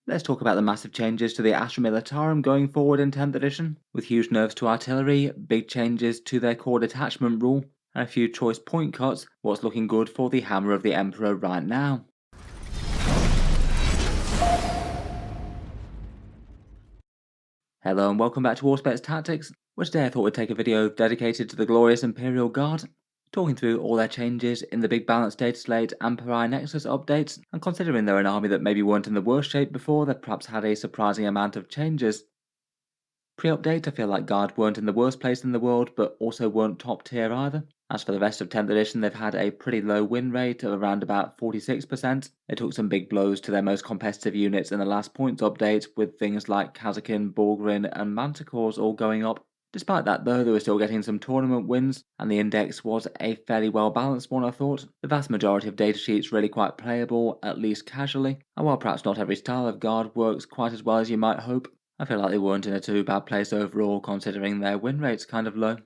Let's talk about the massive changes to the Astra Militarum going forward in 10th edition, with huge nerfs to artillery, big changes to their core detachment rule, and a few choice point cuts. What's looking good for the Hammer of the Emperor right now? Hello and welcome back to Auspex Tactics, where today I thought we'd take a video dedicated to the glorious Imperial Guard, talking through all their changes in the big balanced Dataslate and Pariah Nexus updates, and considering they're an army that maybe weren't in the worst shape before, they've perhaps had a surprising amount of changes. Pre-update, I feel like Guard weren't in the worst place in the world, but also weren't top tier either. As for the rest of 10th edition, they've had a pretty low win rate of around about 46%. They took some big blows to their most competitive units in the last points update, with things like Kasrkin, Borgrin, and Manticores all going up. Despite that though, they were still getting some tournament wins, and the index was a fairly well balanced one I thought. The vast majority of datasheets really quite playable, at least casually, and while perhaps not every style of Guard works quite as well as you might hope, I feel like they weren't in a too bad place overall considering their win rate's kind of low.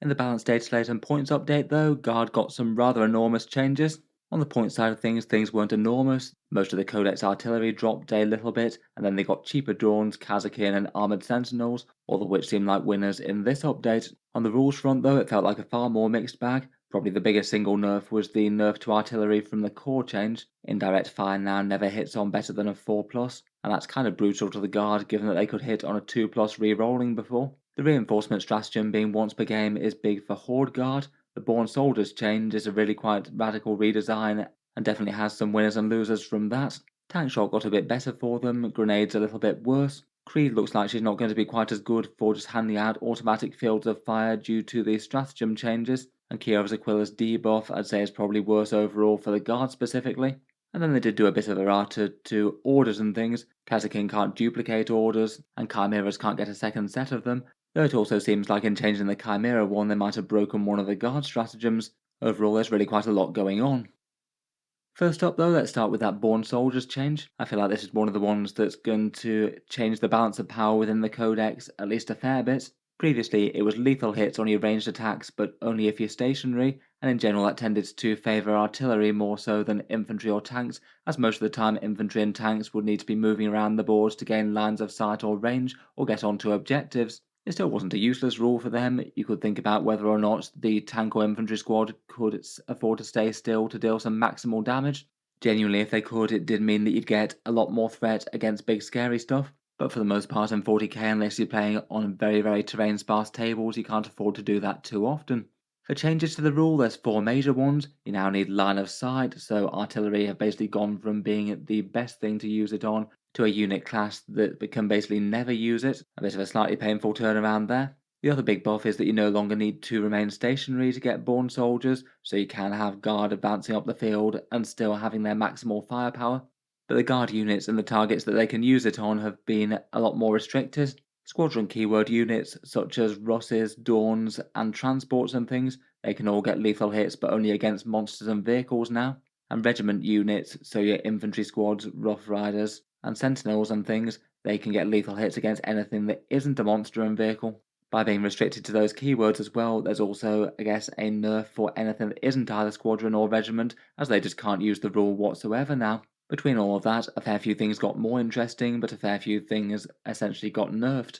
In the balanced data slate and points update though, Guard got some rather enormous changes. On the point side of things weren't enormous. Most of the Codex artillery dropped a little bit, and then they got cheaper drones, Kasrkin and armoured Sentinels, all of which seemed like winners in this update. On the rules front though, it felt like a far more mixed bag. Probably the biggest single nerf was the nerf to artillery from the core change. Indirect fire now never hits on better than a 4+, and that's kind of brutal to the Guard given that they could hit on a 2+ re-rolling before. The reinforcement stratagem being once per game is big for Horde Guard. The Born Soldiers change is a really quite radical redesign and definitely has some winners and losers from that. Tank shot got a bit better for them, grenades a little bit worse. Creed looks like she's not going to be quite as good for just handing out automatic fields of fire due to the stratagem changes, and Kiev's Aquila's debuff I'd say is probably worse overall for the Guard specifically. And then they did do a bit of errata to orders and things. Kasrkin can't duplicate orders, and Chimeras can't get a second set of them, though it also seems like in changing the Chimera one they might have broken one of the Guard stratagems. Overall there's really quite a lot going on. First up though, let's start with that Born Soldiers change. I feel like this is one of the ones that's going to change the balance of power within the Codex at least a fair bit. Previously, it was lethal hits on your ranged attacks, but only if you're stationary, and in general that tended to favour artillery more so than infantry or tanks, as most of the time infantry and tanks would need to be moving around the boards to gain lines of sight or range, or get onto objectives. It still wasn't a useless rule for them. You could think about whether or not the tank or infantry squad could afford to stay still to deal some maximal damage. Genuinely, if they could, it did mean that you'd get a lot more threat against big scary stuff. But for the most part in 40k, unless you're playing on very terrain sparse tables, you can't afford to do that too often. For changes to the rule, there's 4 major ones. You now need line of sight, so artillery have basically gone from being the best thing to use it on to a unit class that can basically never use it. A bit of a slightly painful turnaround there. The other big buff is that you no longer need to remain stationary to get Born Soldiers, so you can have Guard advancing up the field and still having their maximal firepower. But the Guard units and the targets that they can use it on have been a lot more restricted. Squadron keyword units such as Russes, Dorns, and transports and things, they can all get lethal hits but only against monsters and vehicles now. And regiment units, so your infantry squads, rough riders, and sentinels and things, they can get lethal hits against anything that isn't a monster and vehicle. By being restricted to those keywords as well, there's also, I guess, a nerf for anything that isn't either squadron or regiment, as they just can't use the rule whatsoever now. Between all of that, a fair few things got more interesting, but a fair few things essentially got nerfed.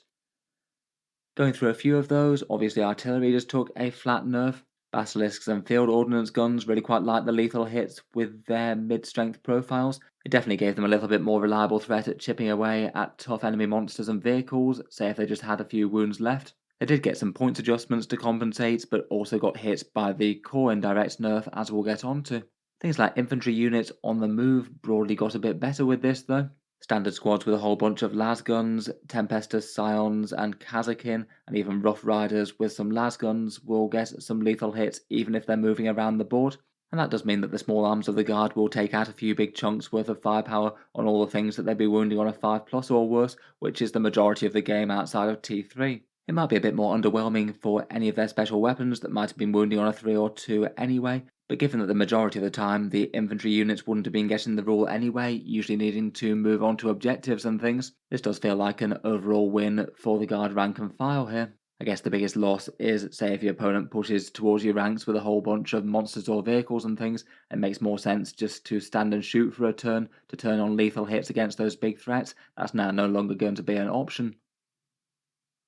Going through a few of those, obviously artillery just took a flat nerf. Basilisks and field ordnance guns really quite like the lethal hits with their mid-strength profiles. It definitely gave them a little bit more reliable threat at chipping away at tough enemy monsters and vehicles, say if they just had a few wounds left. They did get some points adjustments to compensate, but also got hit by the core indirect nerf as we'll get onto. Things like infantry units on the move broadly got a bit better with this though. Standard squads with a whole bunch of lasguns, Tempestus Scions and Kasrkin, and even Rough Riders with some lasguns will get some lethal hits even if they're moving around the board. And that does mean that the small arms of the Guard will take out a few big chunks worth of firepower on all the things that they'd be wounding on a 5+ or worse, which is the majority of the game outside of T3. It might be a bit more underwhelming for any of their special weapons that might have been wounding on a 3 or 2 anyway, but given that the majority of the time the infantry units wouldn't have been getting the rule anyway, usually needing to move on to objectives and things, this does feel like an overall win for the Guard rank and file here. I guess the biggest loss is, say, if your opponent pushes towards your ranks with a whole bunch of monsters or vehicles and things, it makes more sense just to stand and shoot for a turn to turn on lethal hits against those big threats. That's now no longer going to be an option.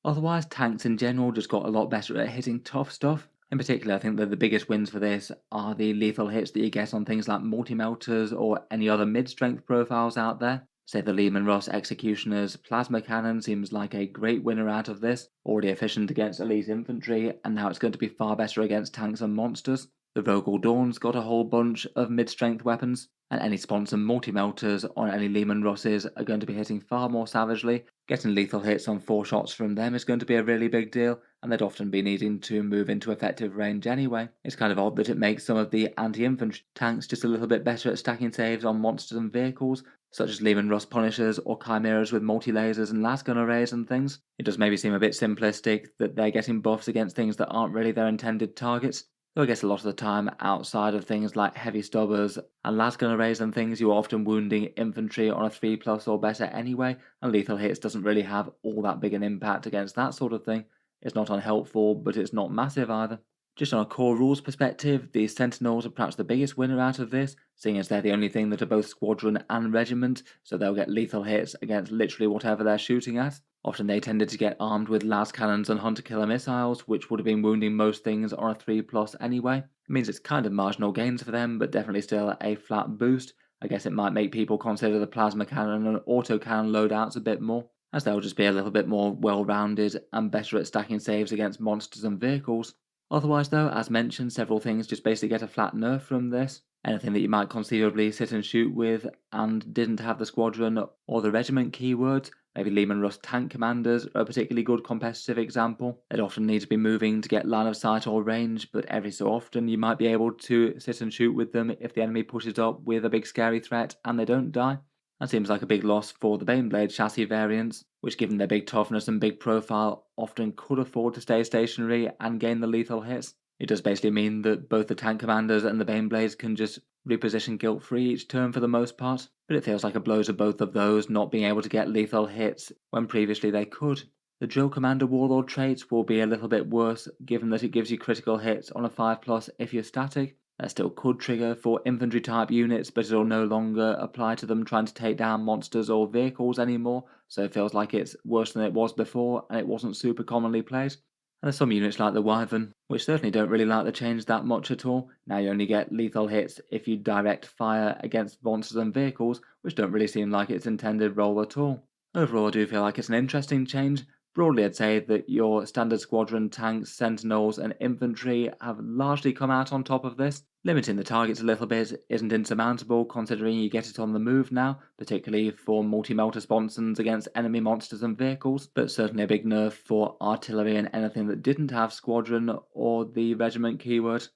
Otherwise, tanks in general just got a lot better at hitting tough stuff. In particular, I think that the biggest wins for this are the lethal hits that you get on things like multi-melters or any other mid-strength profiles out there. Say the Lehman Russ Executioner's Plasma Cannon seems like a great winner out of this, already efficient against elite infantry, and now it's going to be far better against tanks and monsters. The Rogal Dorn's got a whole bunch of mid-strength weapons, and any sponsored multi-melters on any Lehman Russes are going to be hitting far more savagely. Getting lethal hits on 4 shots from them is going to be a really big deal, and they'd often be needing to move into effective range anyway. It's kind of odd that it makes some of the anti-infantry tanks just a little bit better at stacking saves on monsters and vehicles, such as Lehman Russ Punishers or Chimeras with multi-lasers and lasgun arrays and things. It does maybe seem a bit simplistic that they're getting buffs against things that aren't really their intended targets. Though I guess a lot of the time, outside of things like heavy stubbers and lasgun arrays and things, you are often wounding infantry on a 3+ or better anyway, and lethal hits doesn't really have all that big an impact against that sort of thing. It's not unhelpful, but it's not massive either. Just on a core rules perspective, the Sentinels are perhaps the biggest winner out of this, seeing as they're the only thing that are both squadron and regiment, so they'll get lethal hits against literally whatever they're shooting at. Often they tended to get armed with las cannons and hunter-killer missiles, which would have been wounding most things on a 3+ anyway. It means it's kind of marginal gains for them, but definitely still a flat boost. I guess it might make people consider the plasma cannon and autocannon loadouts a bit more, as they'll just be a little bit more well-rounded and better at stacking saves against monsters and vehicles. Otherwise though, as mentioned, several things just basically get a flat nerf from this. Anything that you might conceivably sit and shoot with and didn't have the squadron or the regiment keywords, maybe Lehman Russ tank commanders are a particularly good competitive example. They'd often need to be moving to get line of sight or range, but every so often you might be able to sit and shoot with them if the enemy pushes up with a big scary threat and they don't die. That seems like a big loss for the Baneblade chassis variants, which given their big toughness and big profile often could afford to stay stationary and gain the lethal hits. It does basically mean that both the tank commanders and the Baneblades can just reposition guilt-free each turn for the most part, but it feels like a blow to both of those not being able to get lethal hits when previously they could. The Drill Commander Warlord traits will be a little bit worse given that it gives you critical hits on a 5+ if you're static. That still could trigger for infantry type units, but it'll no longer apply to them trying to take down monsters or vehicles anymore, so it feels like it's worse than it was before and it wasn't super commonly played. And there's some units like the Wyvern, which certainly don't really like the change that much at all. Now you only get lethal hits if you direct fire against monsters and vehicles, which don't really seem like its intended role at all. Overall, I do feel like it's an interesting change. Broadly, I'd say that your standard squadron, tanks, sentinels, and infantry have largely come out on top of this. Limiting the targets a little bit isn't insurmountable considering you get it on the move now, particularly for multi-melter sponsons against enemy monsters and vehicles, but certainly a big nerf for artillery and anything that didn't have squadron or the regiment keyword.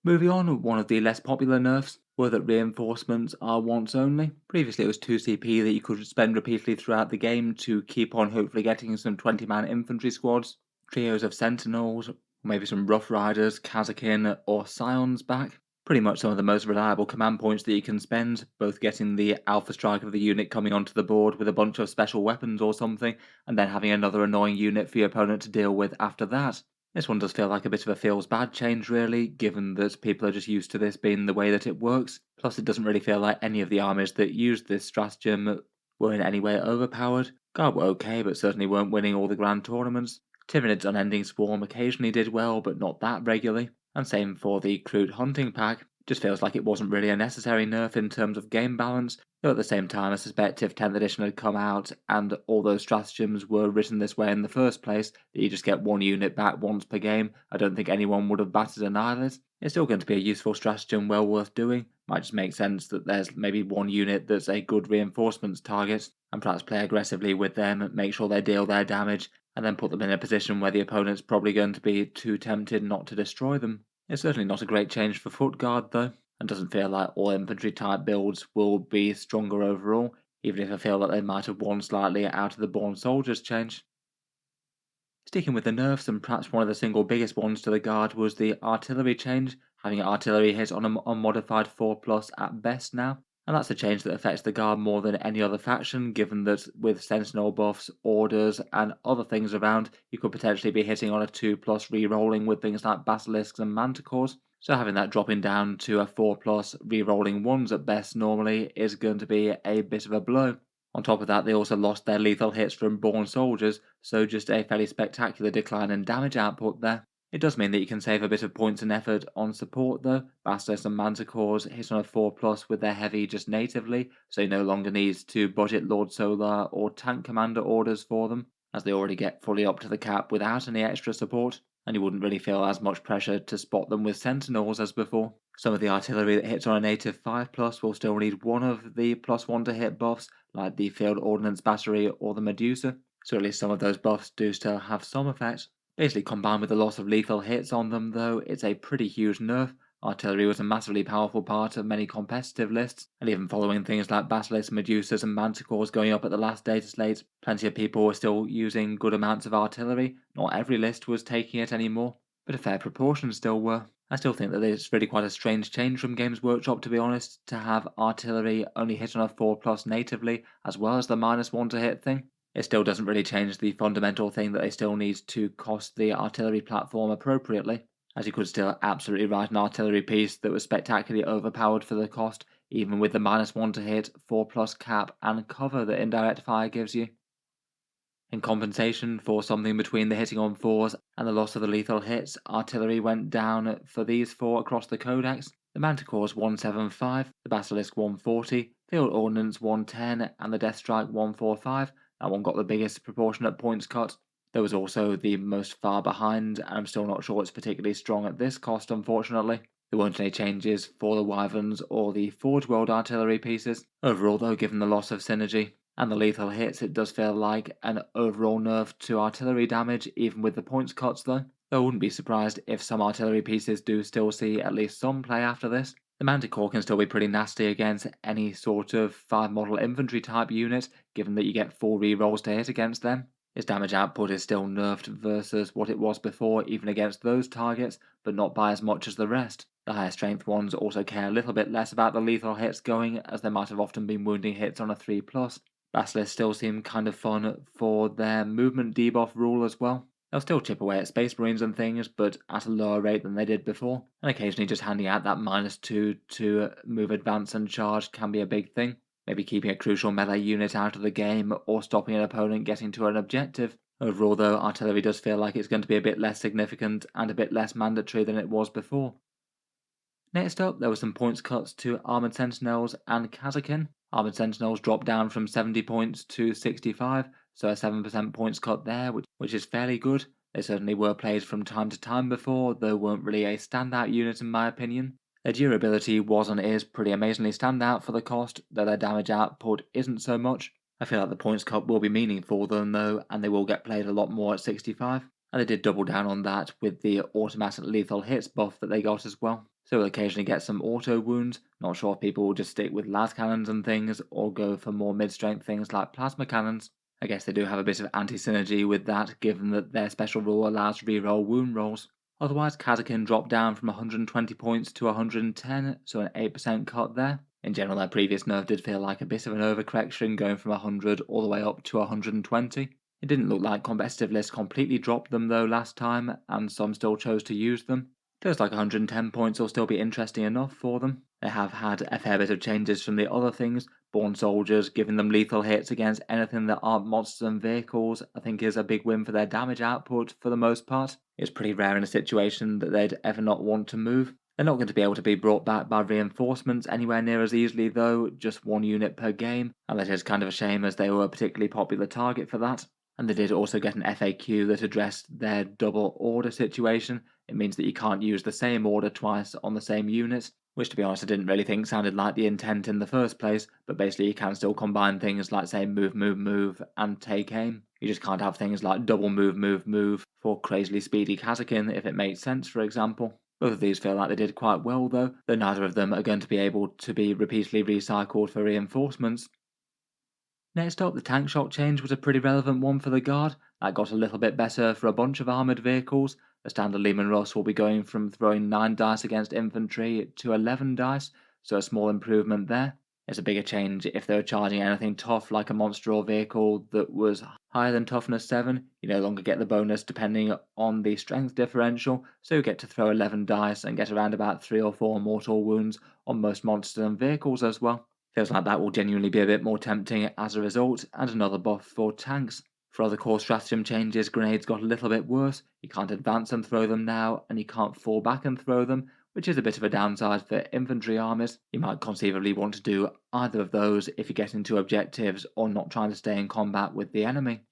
Moving on, one of the less popular nerfs were that reinforcements are once only. Previously it was 2 CP that you could spend repeatedly throughout the game to keep on hopefully getting some 20-man infantry squads, trios of sentinels, maybe some rough riders, Kasrkin or scions back. Pretty much some of the most reliable command points that you can spend, both getting the alpha strike of the unit coming onto the board with a bunch of special weapons or something, and then having another annoying unit for your opponent to deal with after that. This one does feel like a bit of a feels bad change really, given that people are just used to this being the way that it works. Plus it doesn't really feel like any of the armies that used this stratagem were in any way overpowered. Guard were okay, but certainly weren't winning all the grand tournaments. Tyranid's Unending Swarm occasionally did well, but not that regularly. And same for the Crude Hunting Pack. Just feels like it wasn't really a necessary nerf in terms of game balance, though at the same time I suspect if 10th edition had come out and all those stratagems were written this way in the first place, that you just get one unit back once per game, I don't think anyone would have batted an eyelid. It's still going to be a useful stratagem well worth doing. Might just make sense that there's maybe one unit that's a good reinforcements target, and perhaps play aggressively with them, make sure they deal their damage, and then put them in a position where the opponent's probably going to be too tempted not to destroy them. It's certainly not a great change for Foot Guard though, and doesn't feel like all infantry type builds will be stronger overall, even if I feel that they might have won slightly out of the Born Soldiers change. Sticking with the nerfs, and perhaps one of the single biggest ones to the Guard was the artillery change, having artillery hit on a unmodified 4+ at best now. And that's a change that affects the Guard more than any other faction, given that with Sentinel buffs, orders, and other things around, you could potentially be hitting on a 2+ rerolling with things like Basilisks and Manticores. So having that dropping down to a 4+ rerolling 1s at best normally is going to be a bit of a blow. On top of that, they also lost their lethal hits from Born Soldiers, so just a fairly spectacular decline in damage output there. It does mean that you can save a bit of points and effort on support though. Bastos and Manticores hit on a 4+ with their heavy just natively, so you no longer need to budget Lord Solar or Tank Commander orders for them, as they already get fully up to the cap without any extra support, and you wouldn't really feel as much pressure to spot them with Sentinels as before. Some of the artillery that hits on a native 5+ will still need one of the +1 to hit buffs, like the Field Ordnance Battery or the Medusa, so at least some of those buffs do still have some effect. Basically, combined with the loss of lethal hits on them, though, it's a pretty huge nerf. Artillery was a massively powerful part of many competitive lists, and even following things like Basilisks, Medusas, and Manticores going up at the last Dataslate, plenty of people were still using good amounts of artillery. Not every list was taking it anymore, but a fair proportion still were. I still think that it's really quite a strange change from Games Workshop, to be honest, to have artillery only hit on a 4+ natively, as well as the -1 to hit thing. It still doesn't really change the fundamental thing that they still need to cost the artillery platform appropriately, as you could still absolutely write an artillery piece that was spectacularly overpowered for the cost, even with the -1 to hit, 4+ cap, and cover that indirect fire gives you. In compensation for something between the hitting on 4s and the loss of the lethal hits, artillery went down for these 4 across the codex. The Manticores 175, the Basilisk 140, Field Ordnance 110, and the Death Strike 145. That one got the biggest proportionate points cut. There was also the most far behind, and I'm still not sure it's particularly strong at this cost, unfortunately. There weren't any changes for the Wyverns or the Forge World artillery pieces. Overall, though, given the loss of synergy and the lethal hits, it does feel like an overall nerf to artillery damage, even with the points cuts though. I wouldn't be surprised if some artillery pieces do still see at least some play after this. The Manticore can still be pretty nasty against any sort of 5-model infantry type unit, given that you get 4 rerolls to hit against them. Its damage output is still nerfed versus what it was before, even against those targets, but not by as much as the rest. The higher strength ones also care a little bit less about the lethal hits going, as they might have often been wounding hits on a 3+. Basilisks still seem kind of fun for their movement debuff rule as well. They'll still chip away at Space Marines and things, but at a lower rate than they did before, and occasionally just handing out that -2 to move, advance, and charge can be a big thing. Maybe keeping a crucial melee unit out of the game, or stopping an opponent getting to an objective. Overall though, artillery does feel like it's going to be a bit less significant and a bit less mandatory than it was before. Next up, there were some points cuts to Armored Sentinels and Kasrkin. Armored Sentinels dropped down from 70 points to 65, so a 7% points cut there, which is fairly good. They certainly were played from time to time before, though weren't really a standout unit in my opinion. Their durability was and is pretty amazingly standout for the cost, though their damage output isn't so much. I feel like the points cut will be meaningful them though, and they will get played a lot more at 65. And they did double down on that with the automatic lethal hits buff that they got as well. So we'll occasionally get some auto wounds. Not sure if people will just stick with las cannons and things, or go for more mid-strength things like plasma cannons. I guess they do have a bit of anti-synergy with that, given that their special rule allows reroll wound rolls. Otherwise, Kasrkin dropped down from 120 points to 110, so an 8% cut there. In general, their previous nerf did feel like a bit of an overcorrection, going from 100 all the way up to 120. It didn't look like competitive lists completely dropped them though last time, and some still chose to use them. Feels like 110 points will still be interesting enough for them. They have had a fair bit of changes from the other things. Born Soldiers, giving them lethal hits against anything that aren't monsters and vehicles, I think is a big win for their damage output for the most part. It's pretty rare in a situation that they'd ever not want to move. They're not going to be able to be brought back by reinforcements anywhere near as easily though, just 1 unit per game, and that is kind of a shame as they were a particularly popular target for that. And they did also get an FAQ that addressed their double order situation. It means that you can't use the same order twice on the same unit, which to be honest I didn't really think sounded like the intent in the first place, but basically you can still combine things like say move, move, move and take aim. You just can't have things like double move, move, move for crazily speedy Kasrkin if it makes sense, for example. Both of these feel like they did quite well though neither of them are going to be able to be repeatedly recycled for reinforcements. Next up, the tank shock change was a pretty relevant one for the Guard. That got a little bit better for a bunch of armoured vehicles. The standard Lehman Russ will be going from throwing 9 dice against infantry to 11 dice, so a small improvement there. It's a bigger change if they were charging anything tough like a monster or vehicle that was higher than toughness 7. You no longer get the bonus depending on the strength differential, so you get to throw 11 dice and get around about 3 or 4 mortal wounds on most monsters and vehicles as well. Feels like that will genuinely be a bit more tempting as a result, and another buff for tanks. For other core stratagem changes, grenades got a little bit worse. You can't advance and throw them now, and you can't fall back and throw them, which is a bit of a downside for infantry armies. You might conceivably want to do either of those if you get into objectives or not trying to stay in combat with the enemy.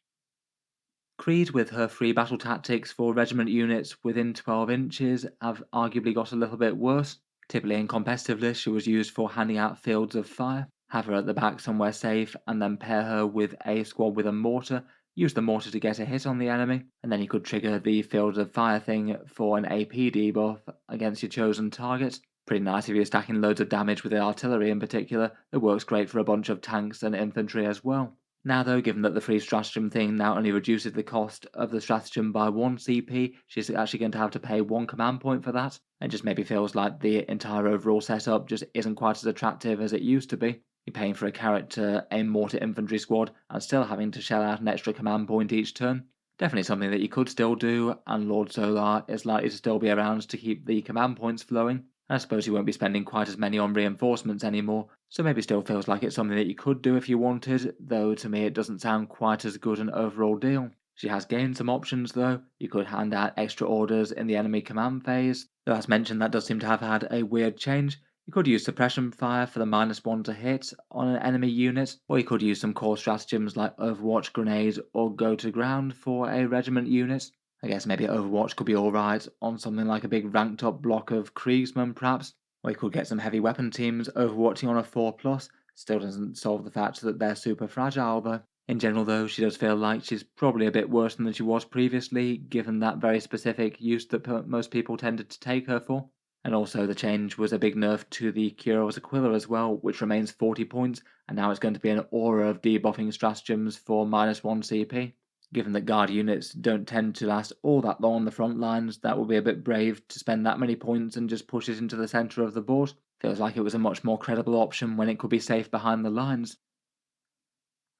Creed, with her free battle tactics for regiment units within 12 inches, have arguably got a little bit worse. Typically in competitive lists, she was used for handing out fields of fire. Have her at the back somewhere safe, and then pair her with a squad with a mortar. Use the mortar to get a hit on the enemy, and then you could trigger the fields of fire thing for an AP debuff against your chosen target. Pretty nice if you're stacking loads of damage with the artillery in particular. It works great for a bunch of tanks and infantry as well. Now though, given that the free stratagem thing now only reduces the cost of the stratagem by 1 CP, she's actually going to have to pay 1 command point for that. It just maybe feels like the entire overall setup just isn't quite as attractive as it used to be. You're paying for a character, a mortar infantry squad, and still having to shell out an extra command point each turn. Definitely something that you could still do, and Lord Solar is likely to still be around to keep the command points flowing. I suppose you won't be spending quite as many on reinforcements anymore, so maybe still feels like it's something that you could do if you wanted, though to me it doesn't sound quite as good an overall deal. She has gained some options though. You could hand out extra orders in the enemy command phase, though as mentioned that does seem to have had a weird change. You could use suppression fire for the -1 to hit on an enemy unit, or you could use some core stratagems like Overwatch grenades or go to ground for a regiment unit. I guess maybe Overwatch could be alright on something like a big ranked up block of Kriegsmen perhaps, or you could get some heavy weapon teams Overwatching on a 4+, still doesn't solve the fact that they're super fragile though. In general though, she does feel like she's probably a bit worse than she was previously, given that very specific use that most people tended to take her for. And also the change was a big nerf to the Kuro's Aquila as well, which remains 40 points, and now it's going to be an aura of debuffing stratagems for -1 CP. Given that guard units don't tend to last all that long on the front lines, that would be a bit brave to spend that many points and just push it into the centre of the board. Feels like it was a much more credible option when it could be safe behind the lines.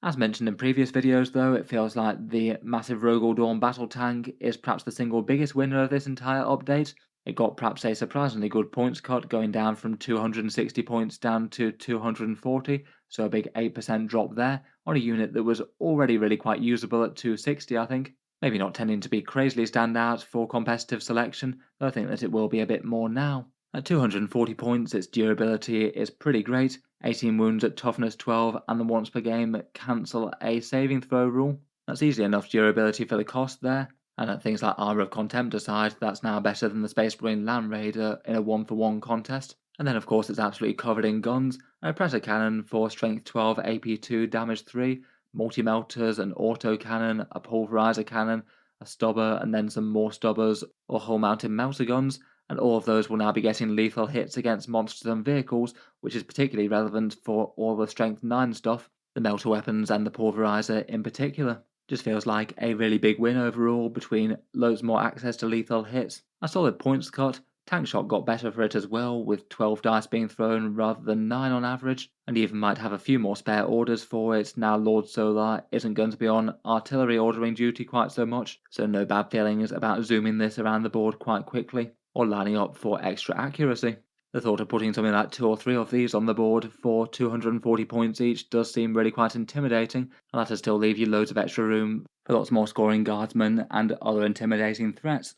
As mentioned in previous videos though, it feels like the massive Rogal Dorn battle tank is perhaps the single biggest winner of this entire update. It got perhaps a surprisingly good points cut, going down from 260 points down to 240, so a big 8% drop there, on a unit that was already really quite usable at 260 I think. Maybe not tending to be crazily stand out for competitive selection, though I think that it will be a bit more now. At 240 points, its durability is pretty great. 18 wounds at toughness 12, and the once per game cancel a saving throw rule. That's easily enough durability for the cost there, and at things like Armor of Contempt aside, that's now better than the Space Marine Land Raider in a 1-for-1 contest. And then of course it's absolutely covered in guns, a Predator Cannon for strength 12, AP2, damage 3, multi-melters, an auto cannon, a pulverizer cannon, a stubber, and then some more stubbers or hull-mounted melter guns, and all of those will now be getting lethal hits against monsters and vehicles, which is particularly relevant for all the strength 9 stuff, the melter weapons and the pulverizer in particular. Just feels like a really big win overall between loads more access to lethal hits, a solid points cut. Tank shot got better for it as well, with 12 dice being thrown rather than 9 on average, and even might have a few more spare orders for it now Lord Solar isn't going to be on artillery ordering duty quite so much, so no bad feelings about zooming this around the board quite quickly, or lining up for extra accuracy. The thought of putting something like 2 or 3 of these on the board for 240 points each does seem really quite intimidating, and that'll still leave you loads of extra room for lots more scoring guardsmen and other intimidating threats.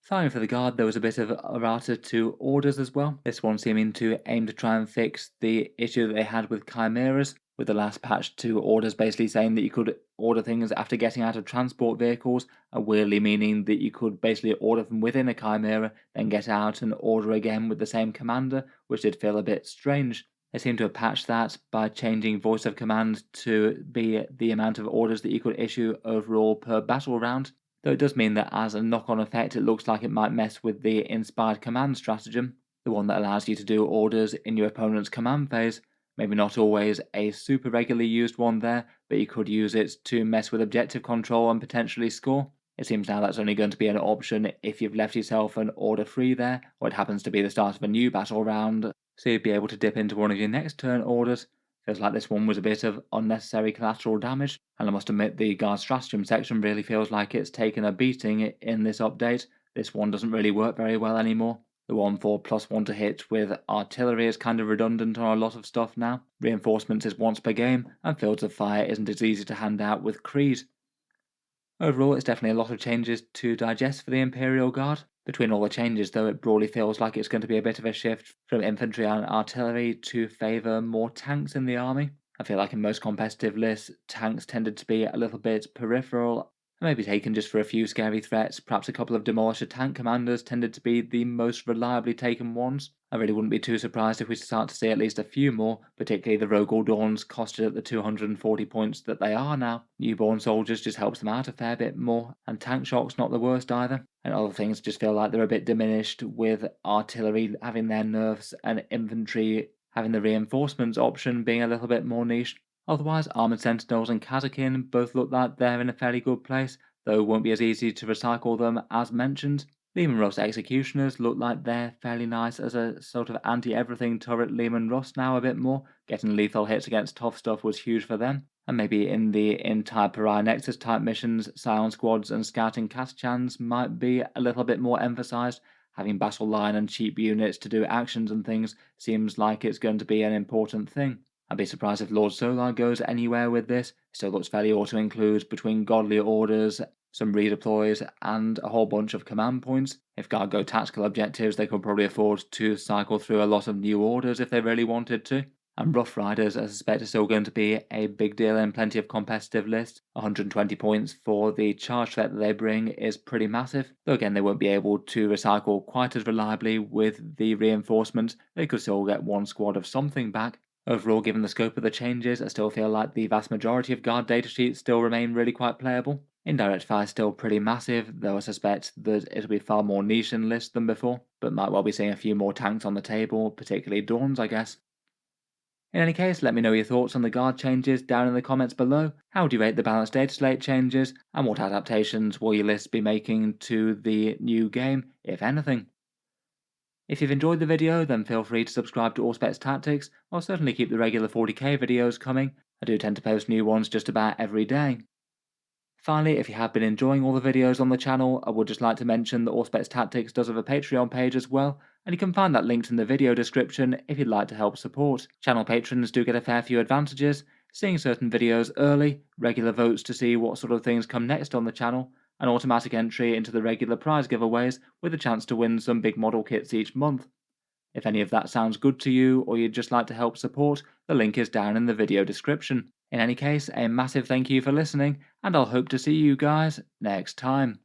Finally for the guard, there was a bit of errata to orders as well. This one seeming to aim to try and fix the issue that they had with chimeras, with the last patch to orders basically saying that you could order things after getting out of transport vehicles, and weirdly meaning that you could basically order from within a chimera, then get out and order again with the same commander, which did feel a bit strange. They seem to have patched that by changing voice of command to be the amount of orders that you could issue overall per battle round. Though it does mean that as a knock-on effect it looks like it might mess with the inspired command stratagem, the one that allows you to do orders in your opponent's command phase. Maybe not always a super regularly used one there, but you could use it to mess with objective control and potentially score. It seems now that's only going to be an option if you've left yourself an order free there, or it happens to be the start of a new battle round, so you'd be able to dip into one of your next turn orders. Feels like this one was a bit of unnecessary collateral damage, and I must admit the guard stratagem section really feels like it's taken a beating in this update. This one doesn't really work very well anymore. The one for +1 to hit with artillery is kind of redundant on a lot of stuff now. Reinforcements is once per game, and fields of fire isn't as easy to hand out with Creed. Overall, it's definitely a lot of changes to digest for the Imperial Guard. Between all the changes, though, it broadly feels like it's going to be a bit of a shift from infantry and artillery to favour more tanks in the army. I feel like in most competitive lists, tanks tended to be a little bit peripheral, maybe taken just for a few scary threats. Perhaps a couple of demolisher tank commanders tended to be the most reliably taken ones. I really wouldn't be too surprised if we start to see at least a few more, particularly the Rogal Dorns costed at the 240 points that they are now. Newborn soldiers just helps them out a fair bit more, and tank shock's not the worst either. And other things just feel like they're a bit diminished, with artillery having their nerfs and infantry having the reinforcements option being a little bit more niche. Otherwise, Armored Sentinels and Kasrkin both look like they're in a fairly good place, though it won't be as easy to recycle them as mentioned. Leman Russ Executioners look like they're fairly nice as a sort of anti-everything turret Leman Russ now a bit more. Getting lethal hits against tough stuff was huge for them. And maybe in the entire Pariah Nexus type missions, Scion Squads and Scouting Kaschans might be a little bit more emphasized. Having battle line and cheap units to do actions and things seems like it's going to be an important thing. I'd be surprised if Lord Solar goes anywhere with this. Still looks fairly auto-includes between godly orders, some redeploys, and a whole bunch of command points. If Guard go tactical objectives, they could probably afford to cycle through a lot of new orders if they really wanted to. And Rough Riders, I suspect, are still going to be a big deal in plenty of competitive lists. 120 points for the charge threat that they bring is pretty massive, though again they won't be able to recycle quite as reliably with the reinforcements. They could still get one squad of something back. Overall, given the scope of the changes, I still feel like the vast majority of Guard datasheets still remain really quite playable. Indirect fire is still pretty massive, though I suspect that it'll be far more niche in list than before, but might well be seeing a few more tanks on the table, particularly Dorns, I guess. In any case, let me know your thoughts on the Guard changes down in the comments below. How do you rate the balanced Dataslate changes, and what adaptations will your list be making to the new game, if anything? If you've enjoyed the video, then feel free to subscribe to Auspex Tactics. I'll certainly keep the regular 40k videos coming. I do tend to post new ones just about every day. Finally, if you have been enjoying all the videos on the channel, I would just like to mention that Auspex Tactics does have a Patreon page as well, and you can find that linked in the video description if you'd like to help support. Channel patrons do get a fair few advantages, seeing certain videos early, regular votes to see what sort of things come next on the channel, and automatic entry into the regular prize giveaways with a chance to win some big model kits each month. If any of that sounds good to you, or you'd just like to help support, the link is down in the video description. In any case, a massive thank you for listening, and I'll hope to see you guys next time.